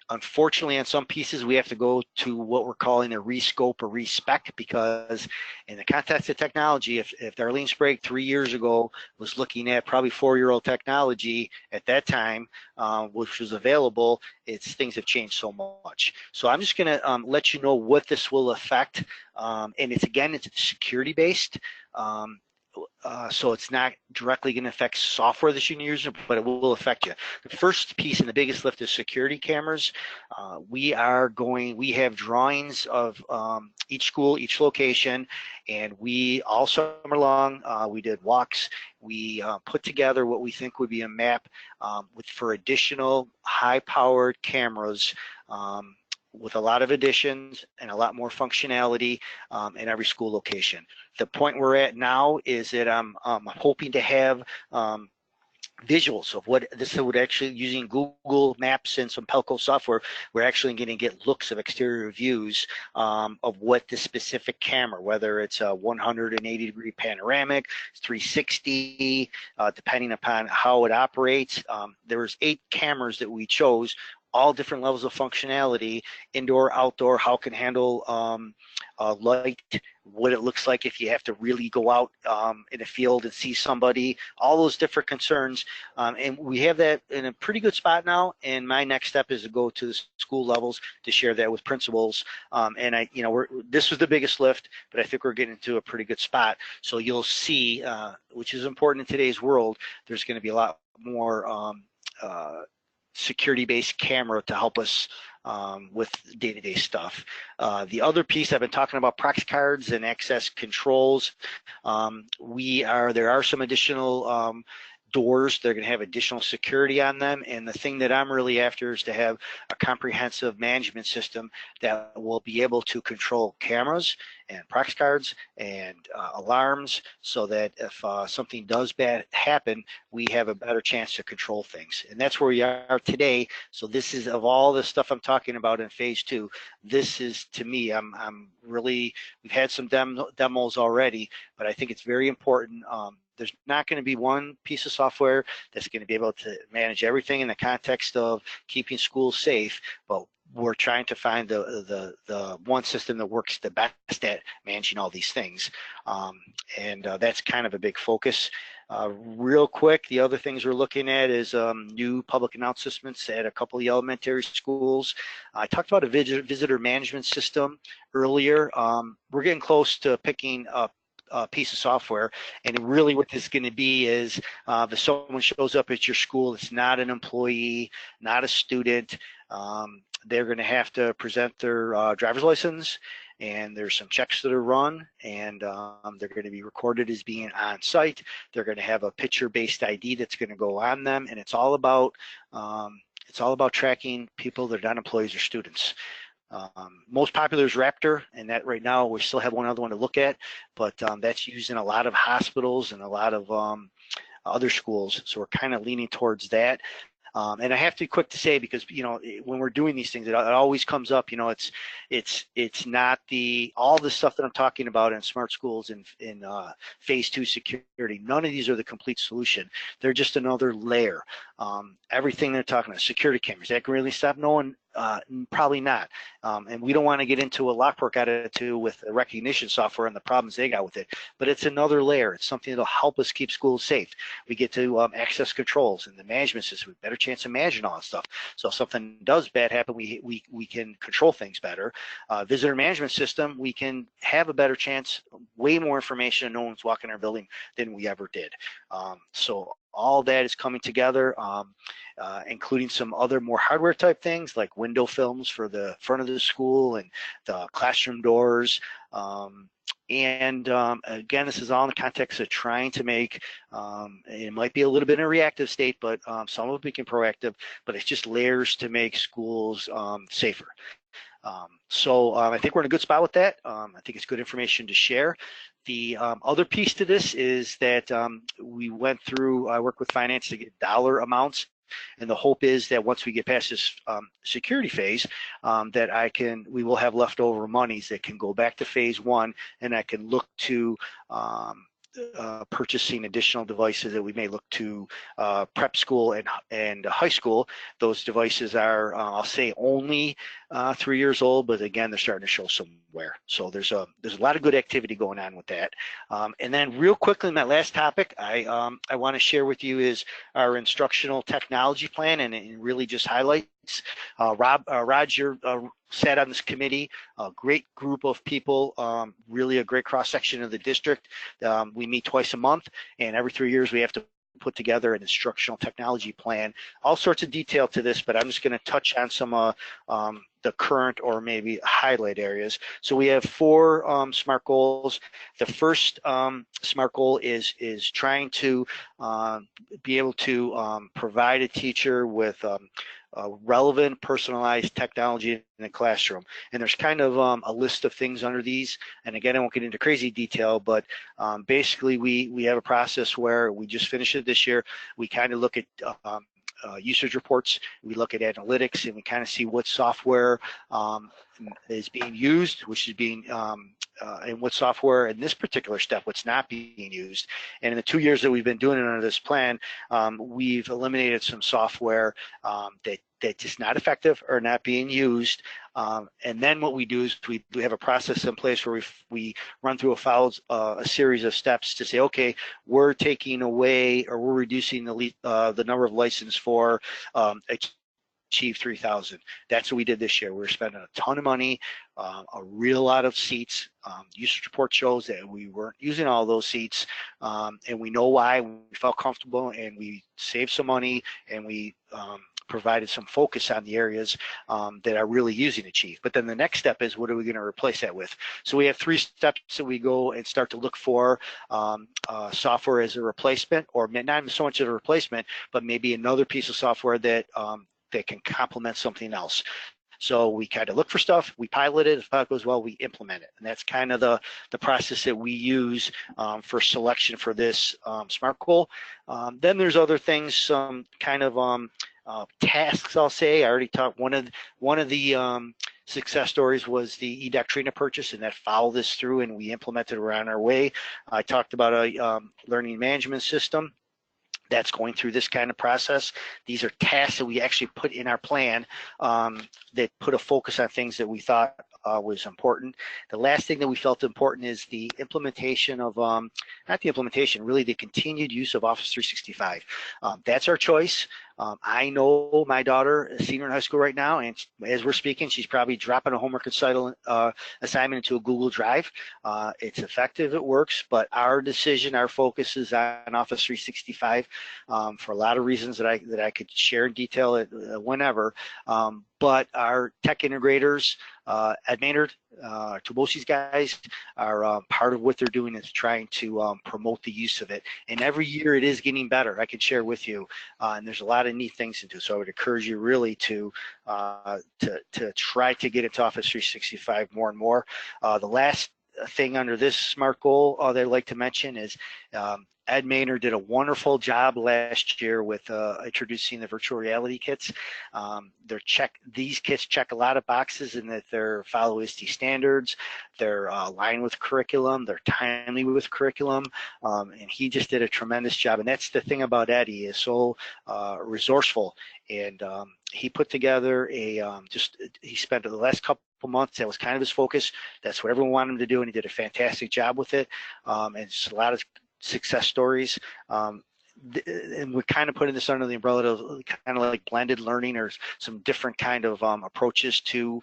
Unfortunately, on some pieces, we have to go to what we're calling a rescope or respec, because in the context of technology, if Darlene Sprague 3 years ago was looking at probably 4-year-old technology at that time, which was available, things have changed so much. So I'm just going to let you know what this will affect, and it's security based. So it's not directly going to affect software that you're using, but it will affect you. The first piece and the biggest lift is security cameras. We have drawings of each school, each location, and all summer long, we did walks. We put together what we think would be a map for additional high-powered cameras, with a lot of additions and a lot more functionality in every school location. The point we're at now is that I'm hoping to have visuals of what this would actually, using Google Maps and some Pelco software, we're actually going to get looks of exterior views of what the specific camera, whether it's a 180-degree panoramic, 360, depending upon how it operates. There's 8 cameras that we chose, all different levels of functionality, indoor, outdoor, how it can handle light, what it looks like if you have to really go out in a field and see somebody, all those different concerns. And we have that in a pretty good spot now. And my next step is to go to the school levels to share that with principals. And this was the biggest lift, but I think we're getting to a pretty good spot. So you'll see, which is important in today's world, there's going to be a lot more security-based camera to help us with day-to-day stuff. The other piece, I've been talking about proxy cards and access controls. There are some additional doors. They're going to have additional security on them, and the thing that I'm really after is to have a comprehensive management system that will be able to control cameras and proxy cards and alarms, so that if something does bad happen, we have a better chance to control things. And that's where we are today. So this is, of all the stuff I'm talking about in phase 2, this is, to me, we've had some demos already, but I think it's very important. There's not going to be one piece of software that's going to be able to manage everything in the context of keeping schools safe, but we're trying to find the one system that works the best at managing all these things. And that's kind of a big focus. Real quick, the other things we're looking at is new public announcements at a couple of the elementary schools. I talked about a visitor management system earlier. We're getting close to picking up a piece of software, and really what this is going to be is if someone shows up at your school, it's not an employee, not a student, they're going to have to present their driver's license, and there's some checks that are run, and they're going to be recorded as being on site. They're going to have a picture-based ID that's going to go on them, and it's all about tracking people that are not employees or students. Most popular is Raptor, and that right now we still have one other one to look at, but that's used in a lot of hospitals and a lot of other schools, so we're kind of leaning towards that. And I have to be quick to say, because when we're doing these things, it always comes up. It's not all the stuff that I'm talking about in smart schools and in phase 2 security. None of these are the complete solution. They're just another layer. Everything they're talking about, security cameras, that can really stop Probably not. And we don't want to get into what Lockport got into with the recognition software and the problems they got with it, but it's another layer. It's something that'll help us keep schools safe. We get to access controls and the management system, we have a better chance of managing all that stuff. So if something does bad happen, we can control things better. Visitor management system, we can have a better chance, way more information, and no one's walking our building than we ever did. So all that is coming together, including some other more hardware type things like window films for the front of the school and the classroom doors. Again, this is all in the context of trying to make, it might be a little bit in a reactive state, but some of it became proactive, but it's just layers to make schools safer. I think we're in a good spot with that. I think it's good information to share. The other piece to this is that we went through, I worked with finance to get dollar amounts, and the hope is that once we get past this security phase, that we will have leftover monies that can go back to phase one, and I can look to purchasing additional devices that we may look to prep school and high school. Those devices are, I'll say, only 3 years old, but again, they're starting to show some wear. So there's a lot of good activity going on with that. And then real quickly, my last topic I want to share with you is our instructional technology plan, and it really just highlights. Roger sat on this committee, a great group of people, really a great cross-section of the district. We meet twice a month, and every 3 years we have to put together an instructional technology plan. All sorts of detail to this, but I'm just going to touch on some the current or maybe highlight areas. So we have 4 SMART goals. The first SMART goal is trying to be able to provide a teacher with relevant, personalized technology in the classroom. And there's kind of a list of things under these. And again, I won't get into crazy detail, but basically we have a process where we just finished it this year. We kind of look at usage reports, we look at analytics, and we kind of see what software is being used, which is being and what software in this particular step, what's not being used. And in the 2 years that we've been doing it under this plan, we've eliminated some software that is not effective or not being used. And then what we do is we have a process in place where we run through a series of steps to say, okay, we're taking away or we're reducing the number of license for Achieve 3000. That's what we did this year. We were spending a ton of money, a real lot of seats. Usage report shows that we weren't using all those seats, and we know why. We felt comfortable, and we saved some money, and we provided some focus on the areas that are really using Achieve. But then the next step is, what are we going to replace that with? So we have 3 steps that we go and start to look for software as a replacement, or not so much as a replacement, but maybe another piece of software that that can complement something else. So we kind of look for stuff, we pilot it, if that goes well, we implement it. And that's kind of the process that we use for selection for this SMART goal. Then there's other things, some kind of tasks, I'll say. I already talked, one of the success stories was the eDoctrina purchase, and that followed this through, and we implemented it around our way. I talked about a learning management system that's going through this kind of process. These are tasks that we actually put in our plan that put a focus on things that we thought was important. The last thing that we felt important is the implementation of, not the implementation, really the continued use of Office 365. That's our choice. I know my daughter is a senior in high school right now, and as we're speaking, she's probably dropping a homework assignment into a Google Drive. It's effective, it works, but our decision, our focus is on Office 365 for a lot of reasons that I could share in detail whenever. But our tech integrators, Ed Maynard, Toboshi's guys, are part of what they're doing is trying to promote the use of it. And every year it is getting better, I could share with you. And there's a lot of neat things to do. So I would encourage you really to try to get into Office 365 more and more. The last thing under this SMART goal that I'd like to mention is Ed Maynard did a wonderful job last year with introducing the virtual reality kits. These kits check a lot of boxes in that they're follow ISTE standards, they're aligned with curriculum, they're timely with curriculum, and he just did a tremendous job. And that's the thing about Ed, he is so resourceful, and he put together he spent the last couple months, that was kind of his focus. That's what everyone wanted him to do, and he did a fantastic job with it. And it's a lot of success stories. And we're kind of putting this under the umbrella of kind of like blended learning, or some different kind of approaches to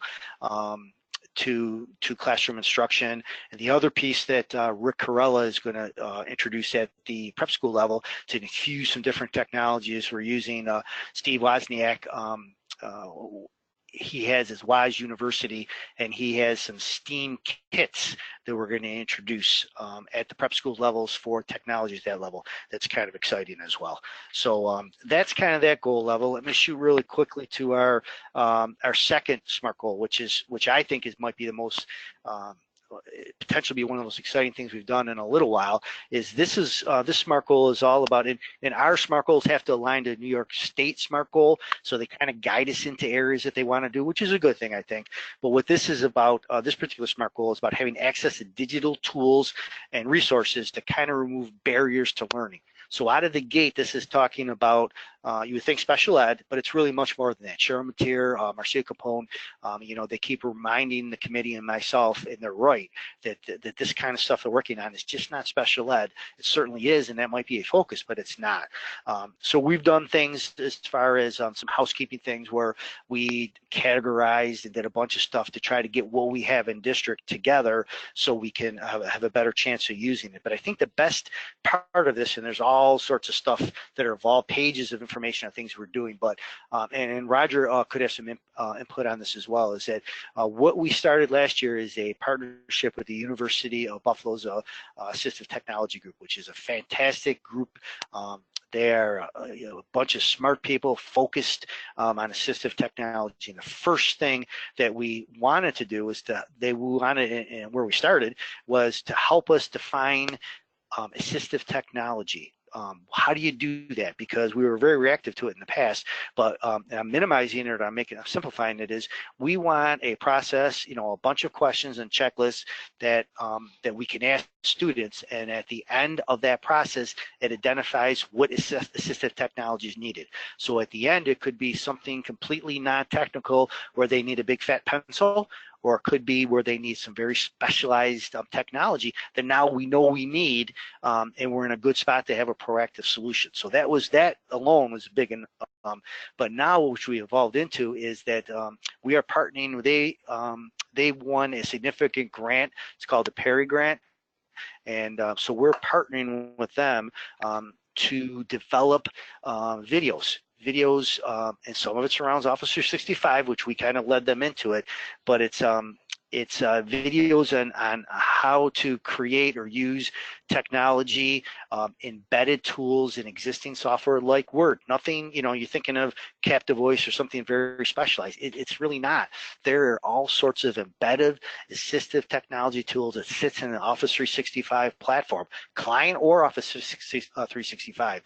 classroom instruction. And the other piece that Rick Corella is going to introduce at the prep school level to infuse some different technologies. We're using Steve Wozniak. He has his WISE University, and he has some STEAM kits that we're going to introduce at the prep school levels for technologies at that level. That's kind of exciting as well. So that's kind of that goal level. Let me shoot really quickly to our second SMART goal, which I think might be the most potentially be one of the most exciting things we've done in a little while. Is this SMART goal is all about, and our SMART goals have to align to New York State SMART goal, so they kind of guide us into areas that they want to do, which is a good thing, I think. But what this is about, this particular SMART goal is about having access to digital tools and resources to kind of remove barriers to learning. So out of the gate, this is talking about, you would think special ed, but it's really much more than that. Sharon Mateer, Marcia Capone, they keep reminding the committee and myself, and they're right, that this kind of stuff they're working on is just not special ed. It certainly is, and that might be a focus, but it's not. So we've done things as far as some housekeeping things where we categorized and did a bunch of stuff to try to get what we have in district together so we can have a better chance of using it. But I think the best part of this, and there's all sorts of stuff that are involved, pages of information on things we're doing, but and Roger could have some input on this as well, is that what we started last year is a partnership with the University of Buffalo's Assistive Technology Group, which is a fantastic group. They're a bunch of smart people focused on assistive technology. And the first thing that we wanted to do was and where we started was to help us define assistive technology. How do you do that? Because we were very reactive to it in the past, but I'm minimizing it, or I'm simplifying it, is we want a process, a bunch of questions and checklists that we can ask students, and at the end of that process, it identifies what assistive technology is needed. So at the end, it could be something completely non-technical where they need a big fat pencil, or it could be where they need some very specialized technology that now we know we need, and we're in a good spot to have a proactive solution. So that alone was big. But now what we evolved into is that we are partnering. They won a significant grant. It's called the Perry Grant, and so we're partnering with them to develop videos, and some of it surrounds Office 365, which we kind of led them into it, but it's videos on how to create or use technology, embedded tools in existing software like Word. Nothing, you're thinking of Captive Voice or something very specialized. It's really not. There are all sorts of embedded assistive technology tools that sits in the Office 365 platform, client or Office 365.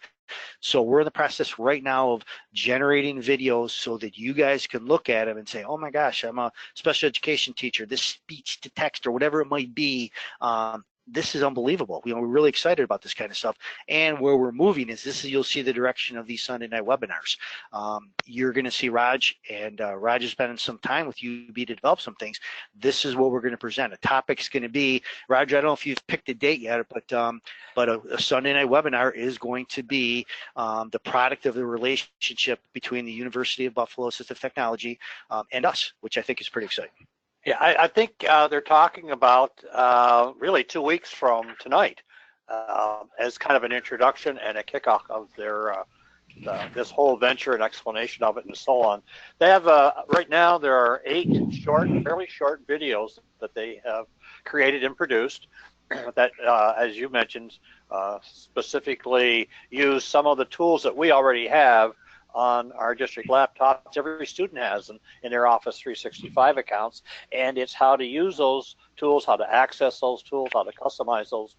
So we're in the process right now of generating videos so that you guys can look at them and say, oh my gosh, I'm a special education teacher, this speech to text or whatever it might be, this is unbelievable. We're really excited about this kind of stuff. And where we're moving is you'll see the direction of these Sunday night webinars. You're going to see Raj, and Raj is spending some time with UB to develop some things. This is what we're going to present. A topic's going to be, Raj, I don't know if you've picked a date yet, but a Sunday night webinar is going to be the product of the relationship between the University of Buffalo Assistive Technology and us, which I think is pretty exciting. Yeah, I think they're talking about really 2 weeks from tonight as kind of an introduction and a kickoff of their this whole venture and explanation of it and so on. They have right now there are 8 fairly short videos that they have created and produced that, as you mentioned, specifically use some of the tools that we already have on our district laptops. Every student has in their Office 365 accounts, and it's how to use those tools, how to access those tools, how to customize those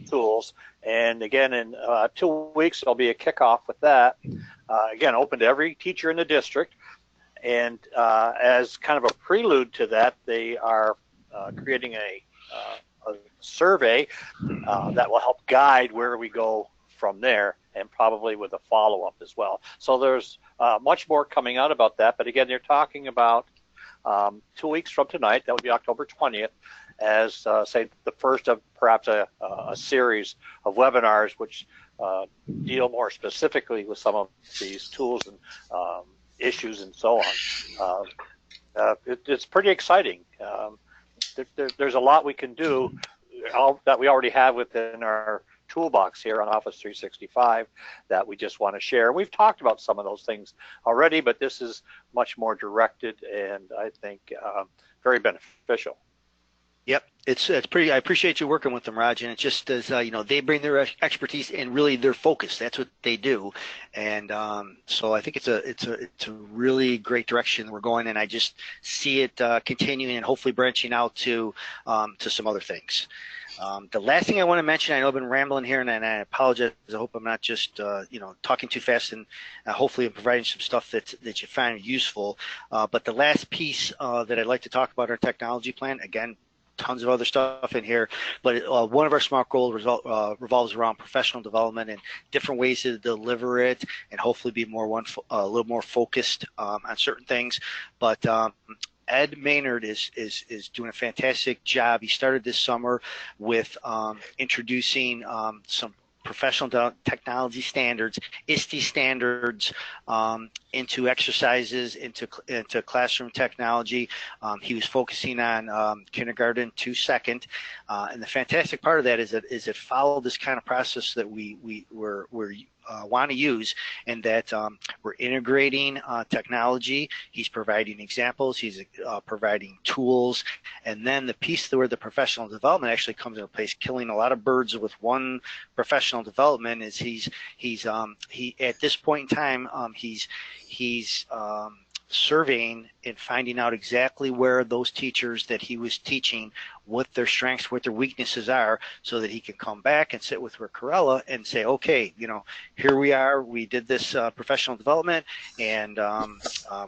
tools. And again, in 2 weeks, there'll be a kickoff with that. Again, open to every teacher in the district. And as kind of a prelude to that, they are creating a survey that will help guide where we go from there, and probably with a follow-up as well. So there's much more coming out about that. But again, they're talking about 2 weeks from tonight, that would be October 20th, as say the first of perhaps a series of webinars which deal more specifically with some of these tools and issues and so on. It's pretty exciting. There's a lot we can do that we already have within our toolbox here on Office 365 that we just want to share. We've talked about some of those things already, but this is much more directed and I think very beneficial. Yep, it's pretty. I appreciate you working with them, Raj, and it just as you know, they bring their expertise and really their focus. That's what they do, and so I think it's a really great direction we're going, and I just see it continuing and hopefully branching out to some other things. The last thing I want to mention, I know I've been rambling here, and I apologize. I hope I'm not just talking too fast, and hopefully I'm providing some stuff that you find useful. But the last piece that I'd like to talk about our technology plan, again, tons of other stuff in here, but one of our SMART goals revolves around professional development and different ways to deliver it, and hopefully be a little more focused on certain things. But Ed Maynard is doing a fantastic job. He started this summer with introducing some professional technology standards, ISTE standards, into exercises, into classroom technology. He was focusing on kindergarten to second, and the fantastic part of that is it followed this kind of process that we want to use, and that we're integrating technology. He's providing examples, he's providing tools, and then the piece where the professional development actually comes into place, killing a lot of birds with one professional development, is he at this point in time he's surveying and finding out exactly where those teachers that he was teaching, what their strengths, what their weaknesses are, so that he can come back and sit with Rick Corella and say, okay, here we are, we did this professional development, and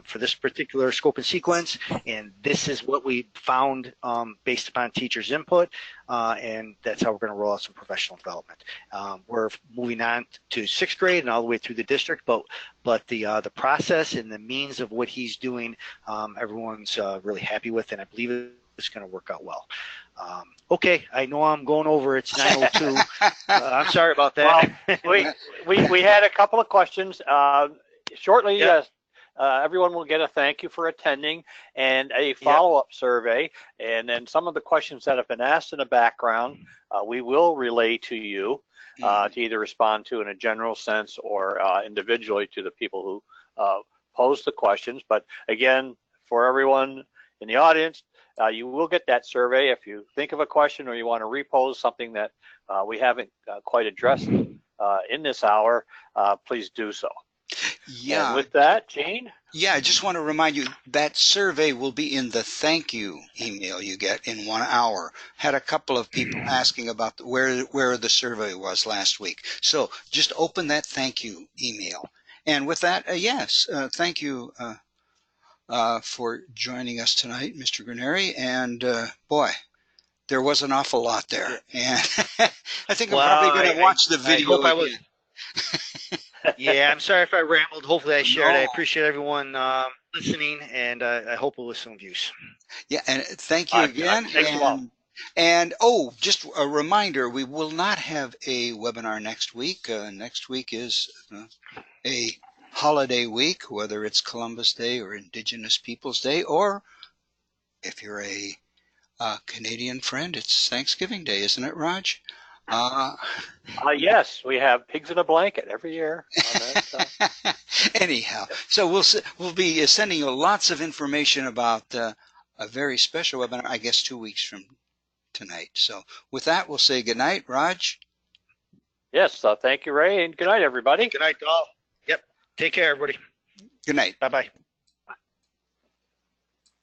for this particular scope and sequence, and this is what we found based upon teachers' input, and that's how we're going to roll out some professional development. We're moving on to 6th grade and all the way through the district, but the process and the means of what he's doing, everyone's really happy with, and I believe it's going to work out well. Okay, I know I'm going over. It's 9:02. I'm sorry about that. Well, we had a couple of questions. Shortly, Yep. everyone will get a thank you for attending and a follow-up survey. And then some of the questions that have been asked in the background, we will relay to you to either respond to in a general sense or individually to the people who posed the questions. But again, for everyone in the audience, you will get that survey. If you think of a question or you want to repose something that we haven't quite addressed in this hour, please do so. Yeah. And with that, Gene? Yeah, I just want to remind you that survey will be in the thank you email you get in 1 hour. Had a couple of people asking about where the survey was last week. So just open that thank you email. And with that, yes, thank you for joining us tonight, Mr. Granieri. And boy, there was an awful lot there. And I think I'm probably going to watch the video again. Yeah, I'm sorry if I rambled. Hopefully I shared. I appreciate everyone listening, and I hope it was some use. Yeah, and thank you again. Thanks a lot. And just a reminder, we will not have a webinar next week. Next week is a holiday week, whether it's Columbus Day or Indigenous Peoples Day, or if you're a Canadian friend, it's Thanksgiving Day, isn't it, Raj? Yes, we have pigs in a blanket every year. Anyhow, so we'll be sending you lots of information about a very special webinar, I guess 2 weeks from tonight. So with that, we'll say good night, Raj. Yes, thank you, Ray, and good night, everybody. Good night, all. Yep. Take care, everybody. Good night. Bye-bye.